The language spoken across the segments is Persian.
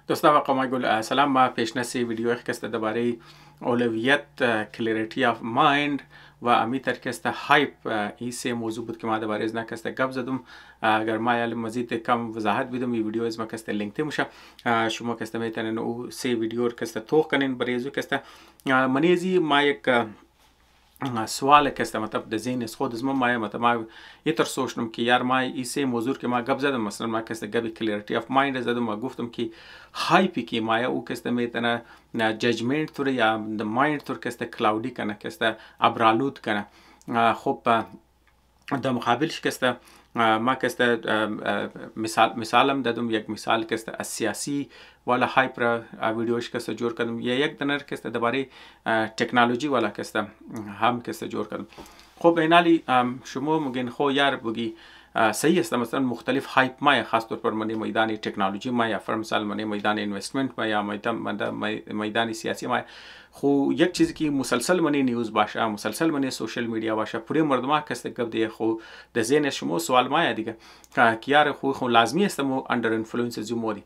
دوستان وقام گل سلام. ما پیشنهاد ویدیو خسته درباره اولویت کلیریتی آف مایند و امی ترکسته هایپ این سه موضوع بود که ما درباره از نکسته گپ زدم. اگر ما یال مزید کم وضاحت بدم این ویدیو از ما کسته لینک میشه شما کسته میتونین او سه ویدیو کسته توخ کنین برای ازو کسته منیزی ما یک سوال کسته مطلب د ذهن از خود از ما مطلب ما یه تر سوچنم که یار ما این سه موضوع که ما گپ زدم مثلا ما کسته گپ کلیریتی آف مایند زدم و گفتم که هایپی که ما او کسته میتونه ججمنت تور یا د مایند تور کسته کلاودی کنه کسته ابرالود کنه. خب در مقابلش کسته ما کسته مثالم دادم یک مثال کسته از سیاسی والا هایپر ویدیوش کسته جور کردم یا یک دنر کسته درباره تکنولوژی والا کسته هم کسته جور کردم. خب اینالی شما مگین خو یار بگی صحیح است مثلا مختلف هایپ ما خاص طور پر من میدان تکنولوژی ما یا فرم مثال من میدان اینوستمنت ما یا میدان سیاسی ما خو یک چیزی که مسلسل من نیوز باشه مسلسل من سوشل میدیا باشه پوری مردم کسته گپ دی خو د ذهن شما سوال ما دیگه که یار خو لازمی است مو اندر اینفلوئنس زو مودی.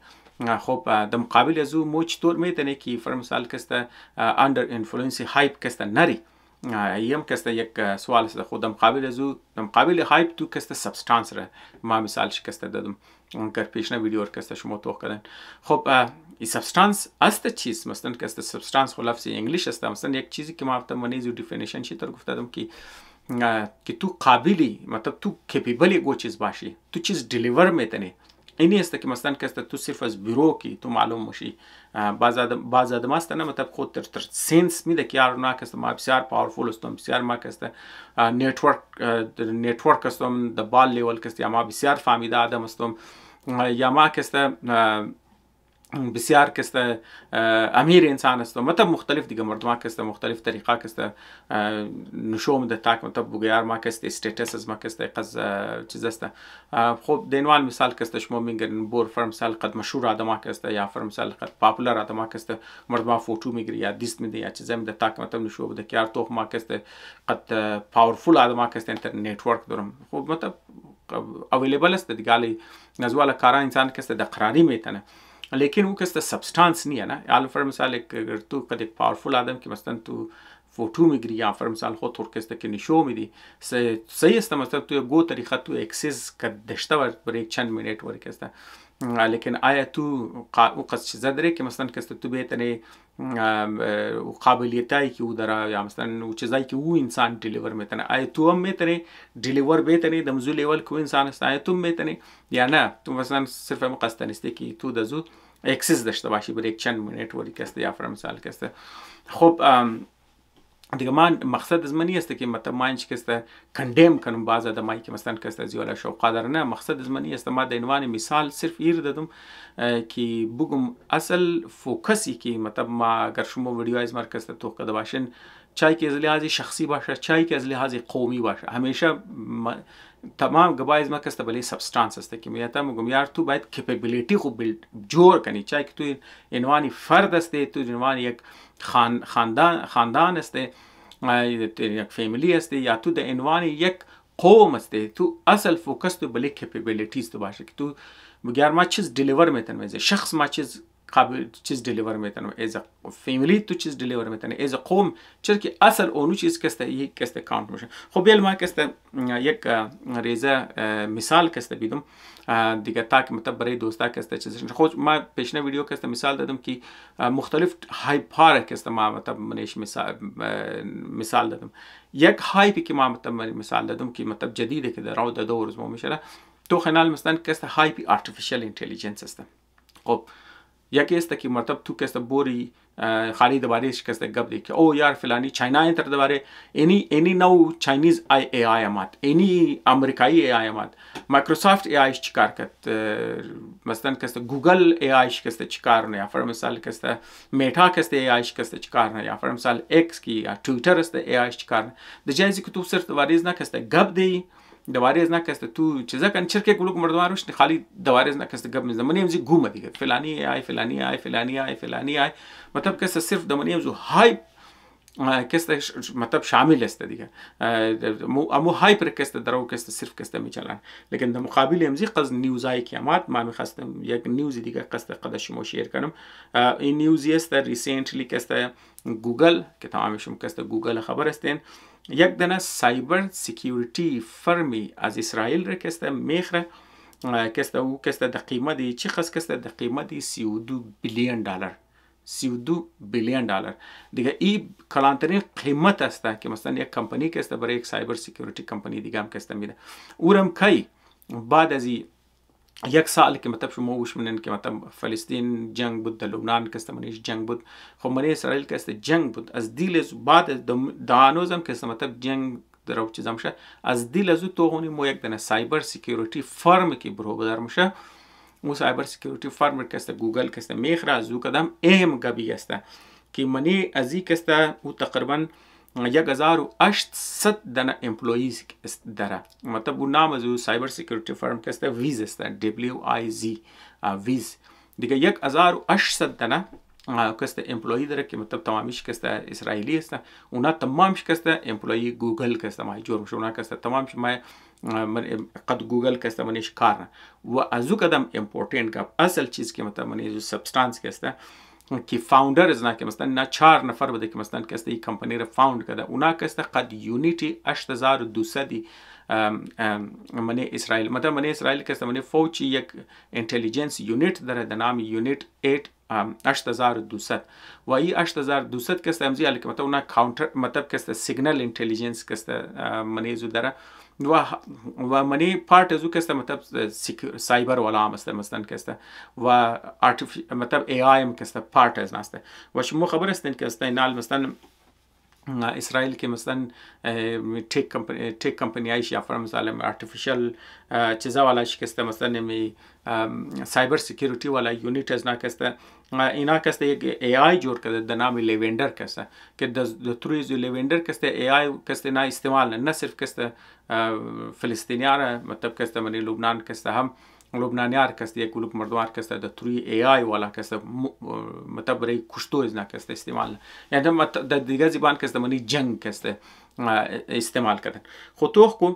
خب در مقابل ازو مو چطور میتونه که فرم مثال کسته اندر اینفلوئنس هایپ کسته نری ایم کسته یک سوال است خود مقابل ازو مقابل هایپ تو کسته سبستانس ره ما مثال کسته دادم اگر پیشنه ویدیو کسته شما توخ کردن. خب این سبستانس است چیز مثلا کسته سبستانس خو لفظ انگلیش است مثلا یک چیزی که ما منی زو دیفینیشن چی تر گفتم که تو قابلی مطلب تو کیپیبلی گو چیز باشی تو چیز دیلیور میتونی اینی است که مثلا کسته تو صرف از بیرو کی تو معلوم میشی بعض آدم است نه مطلب خود تر سنس میده که یار نه کسته ما بسیار پاورفول استم بسیار ما کسته نتورک استم د بال لیول کسته ما بسیار فهمیده آدم استم یا ما کسته بسیار کسته امیر انسان است مطلب مختلف دیگه مردم کسته مختلف طریقه کسته نشوم ده تاک مطلب بگیار ما کسته استیتس از ما کسته قز چیز است. خب دینوال مثال کسته شما میگن بور فرم مثال قد مشهور آدم کسته یا فرم مثال قد پاپولار آدم کسته مردم فوتو میگیری یا دیست میده یا چیزا میده تاک مطلب نشو بده که یار تو ما کسته قد پاورفول آدم کسته نتورک دارم. خب مطلب اویلیبل است دیگه نزواله کارا انسان کسته د قراری میتونه لیکن او کسته سبستانس نیه نه حالا فر مثال اگر تو قد یک پاورفول آدم که مثلا تو فوتو میگیری یا فر مثال خود تور کسته که نشو میدی صحیح است مثلا تو گو طریقه تو اکسس که داشته برای یک چند منیت وری کسته لیکن آیا تو او قصد چیزا داره که مثلا کسته تو بهتنه قابلیتایی که او داره یا مثلا او چیزایی که او انسان دیلیور میتونه آیا تو هم میتونه دیلیور بهتنه دمزو لیول که انسان است آیا تو میتونه یا نه تو مثلا صرف هم قصد نیسته که تو دزو اکسس داشته باشی برای یک چند منیت وری کسته یا فرم مثال کسته. خب دیگه من مقصد از منی است که مثلا ما اینچ کسته کندیم کنم بعض آدمایی که مثلا کسته زیاده شوق داره نه مقصد از منی است ما د عنوان مثال صرف ایر دادم که بگم اصل فوکسی که مثلا ما اگر شما ویدیو از مرکز تو کده باشین چای که از لحاظ شخصی باشه چای که از لحاظ قومی باشه همیشه تمام گبایز ما کسته بلی سبستانس است که میگم میگم یار تو باید کپیبیلیتی خو بیلد جور کنی چای که تو عنوان فرد است تو عنوان یک خاندان است یک فامیلی است یا تو د عنوان یک قوم است تو اصل فوکس تو بلی کپیبیلیتیز تو باشه که تو بگیر ما چیز دیلیور میتونم شخص ما چیز قابل چیز دیلیور میتونم از فامیلی تو چیز دیلیور میتونم از قوم چرا که اصل اونو چیز کسته یک کسته کانت میشه. خب بیل ما کسته یک ریزه مثال کسته بیدم دیگه تاک مطلب برای دوستا کسته چیزش خود ما پیشنه ویدیو کسته مثال دادم که مختلف هایپار کسته ما مطلب منش مثال دادم یک هایپی که ما مطلب مثال دادم که مطلب جدیده که در رو دو روز ما میشه تو خنال مثلا کسته هایپی آرتفیشال اینتلیجنس است. خب یکی است که مرتب تو کسته بوری خالی دوباره کسته گپ دی که او یار فلانی چاینا انتر دوباره اینی نو چاینیز ای آی آمد اینی امریکایی ای آی آمد مایکروسافت ای آیش چیکار کرد مثلا کسته گوگل ای آیش کسته چیکار نه یا فر مثال کسته میتا کسته ای آیش کسته چیکار نه یا فر مثال ایکس کی یا توییتر است ای آیش چیکار نه د جایزی که تو صرف دوباره نه کسته گپ دی دوباره از نکسته تو چیزا کن چرکه گلوک مردم روش خالی دوباره از نکسته گپ میزنم منیم زی گوم دیگه فلانی ای فلانی ای فلانی ای فلانی ای مطلب کسته صرف دمنیم زو هایپ کست مطلب شامل است دیگه امو هایپر کست درو کست صرف کست میچلن لیکن در مقابل امزی قصد نیوزای کیامات ما میخواستم یک نیوزی دیگه قصد قدشمو شیر کنم. این نیوزی است ریسنتلی کست گوگل که تمامشون کست گوگل خبر استین یک دنه سایبر سکیوریتی فرمی از اسرائیل را کست میخره کست او کست در قیمتی چی خاص کست در قیمتی 32 بیلیون دلار 32 بیلیون دلار دیگه این کلانترین قیمت است که مثلا یک کمپانی که است برای یک سایبر سکیوریتی کمپانی دیگه هم که است میده اورم کی بعد از یک سال که مطلب شما وش منن که مطلب فلسطین جنگ بود در لبنان که است منیش جنگ بود خب منی اسرائیل که است جنگ بود از دیل بعد دانوزم که است مطلب جنگ درو چیزام شه از دیل از تو هونی مو یک دنه سایبر سکیوریتی فرم که برو بدر میشه مو سایبر سکیوریتی فرم که است گوگل که است میخره از او کدام اهم گبی است که منی از این که است او تقریبا 1800 دنه امپلویز داره مطلب اون نام از او سایبر سکیوریتی فرم که است ویز است WIZ ویز دیگه 1800 دنه کست امپلوی داره که مطلب تمامیش کست اسرائیلی است اونا تمامش کست امپلوی گوگل کست ما جور میشه اونا کست تمامش ما قد گوگل کست منیش کار و ازو کدام امپورتنت کا اصل چیز که مطلب منیش سبستانس کست که فاوندر از که مثلا نه 4 نفر بده که مثلا کست این کمپانی رو فاوند کرده اونا کست قد یونیتی 8200 من اسرائیل مطلب من اسرائیل کست من فوچی یک انتلیجنس یونیت داره در نام یونیت 8200 و این 8200 کست امزی علی که مطلب اونا کاونتر مطلب کست سیگنال انتلیجنس کست من زو داره و منی پارت ازو کست مطلب سایبر والا هم است مثلا کست و مطلب ای آی ام کست پارت از نسته و شما خبر هستین که است نال مثلا اسرائیل که مثلا تک کمپنی ایش یا فرم مثلا آرتفیشال چیزا والا شکسته مثلا می سایبر سکیوریتی والا یونیت از نکسته اینا کسته یک ای آی جور کرده در نام لیوندر کسته که در ترویز لیوندر کسته ای آی کسته نه استعمال نه صرف کسته فلسطینیان مطلب کسته منی لبنان کسته هم لبنانیار کسته یک گروه مردمار کسته در توی ای آی والا کسته مطلب برای کشتو از نکسته استعمال یعنی در دیگه زبان کسته منی جنگ کسته استعمال کردن خود تو کو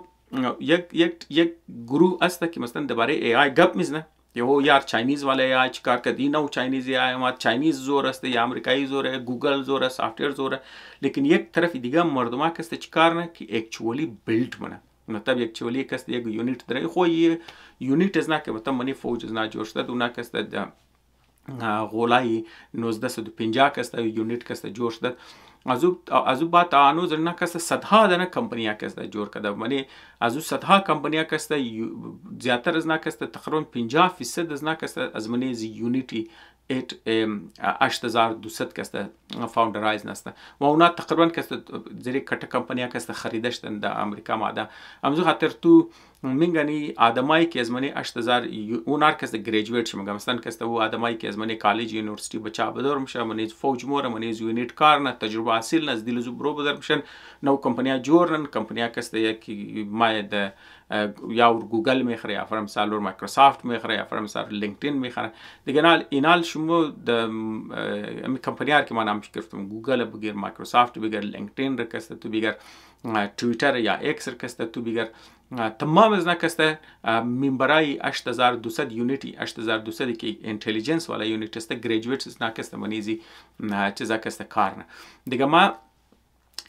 یک گروه است که مثلا درباره ای آی گپ میزنه یار چاینیز والا ای آی چیکار کردی نو چاینیز ای آی ما چاینیز زور است یا امریکایی زوره گوگل زوره سافت ویر زوره لیکن یک طرف دیگه مردما کسته چیکار نه که اکچوالی بیلد منه مطلب یک چولی کست یک یونیت داره خو یونیت از نه که مطلب منی فوج از نه جوړ شده اونا کست غولای 1950 کست یونیت کست جوړ شده ازو با تانو زرنا کست صدها دنه کمپنیا کست جوړ کده منی ازو صدها کمپنیا کست زیاتر از نه کست تقریبا 50% از نه کست از منی یونیتی 8200 کست فاوندرایز نسته و اونا تقریبا کست زیر کټه کمپنیا کست خریدشتن در امریکا ماده امزو خاطر تو منگانی آدمایی که از منی 8000 اونار کست گریجویت شم مثلا کست او آدمایی که از منی کالج یونیورسیتی بچا بدور میشه منی فوج مور منی یونیت کار نه تجربه حاصل نه دل زو برو بدر میشن نو کمپنیا جوړن کمپنیا کست یک ما د یا گوگل میخره یا فرم سالور مایکروسافت میخره یا فرم سال لینکدین میخره دیگه نال اینال شما د کمپنیار که من نامش گرفتم گوگل بگیر مایکروسافت بگیر لینکدین رکست تو بگیر توییتر یا اکس رکست تو بگیر تمام از نکسته منبرای 8200 یونیتی 8200 که انتلیجنس والا یونیت است گریجویتس است نکسته منیزی چیزا کسته کار نه دیگه ما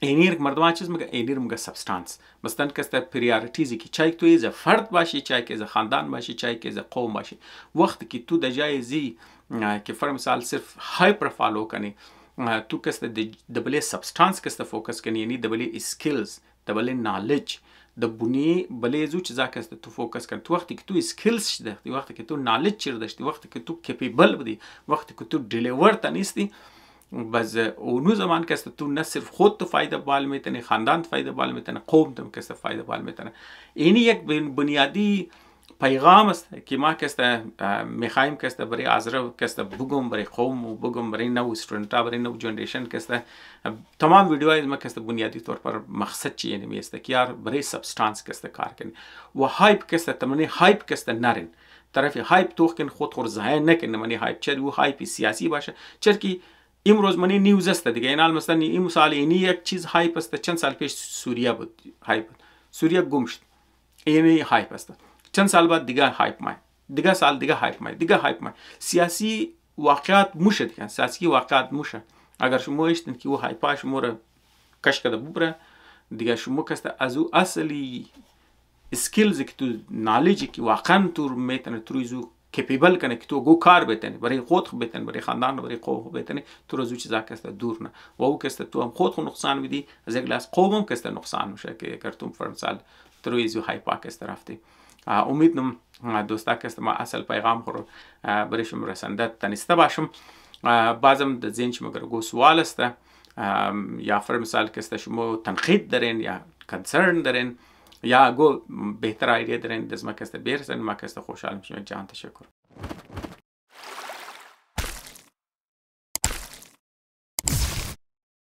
اینیر مردم چیز میگه اینیر میگه سبستانس مثلا کسته پریارتیزی که چای تو از فرد باشی چای که از خاندان باشی چای که از قوم باشی وقتی که تو د جای زی که فر مثال صرف هایپر فالو کنی تو کسته دبل سبستانس کسته فوکس کنی یعنی دبل اسکلز دبل نالج د بنی بلې زو چې ځکه است تو فوکس کړ تو وخت کې تو سکلز شته دی وخت کې تو نالج چیر دشتي وخت کې تو کیپیبل بدی وخت کې تو ډیلیور تنیستی بس اونو زمان که است تو نه صرف خود تو فایده بال میتنی خاندان فایده بال میتنی قوم تو که است فایده بال میتنی اینی یک بنیادی پیغام است که ما که است میخوایم که است برای ازره که است بگم برای قوم و بگم برای نو استودنتا برای نو جنریشن که است تمام ویدیوهای ما که است بنیادی طور پر مقصد چیه نمی است که یار برای سبستانس که است کار کنی و هایپ که است تمنی هایپ که است نرین طرف هایپ تو کن خود خور ذهن نکن منی هایپ چه و هایپ سیاسی باشه چرا که امروز من این نیوز است دیگه. این مثلا این سال این یک چیز هایپ است. چند سال پیش سوریه بود هایپ، سوریه گم شد، این هایپ است. چند سال بعد دیگه هایپ میاد، دیگه سال دیگه هایپ میاد، دیگه هایپ میاد. سیاسی واقعیت میشه دیگه، سیاسی واقعیت میشه. اگر شما ایشتن که او هایپا شما رو کش کرده ببره دیگه، شما کسته از او اصلی اسکیلز که تو نالجی که واقعا تو میتونه تو رو کپیبل کنه که تو گو کار بتنی برای خود خو بتنی، برای خاندان، برای قوم بتنی، تو رو چیزا کسته دور نه و او کسته تو هم خود خو نقصان میدی، از یک لاس قوم هم کسته نقصان میشه که اگر تو فرانسال تو رو ایزو هایپا کسته رفتی. امیدم دوستا کسته ما اصل پیغام رو برای شما رسنده تنیسته باشم. بعضم در ذهن شما گو سوال است یا فرمثال کسته شما تنقید دارین یا کنسرن دارین یا گو بهتر ایده دارین، دست ما کسته بیرسن، ما کسته خوشحال میشیم. جان تشکر.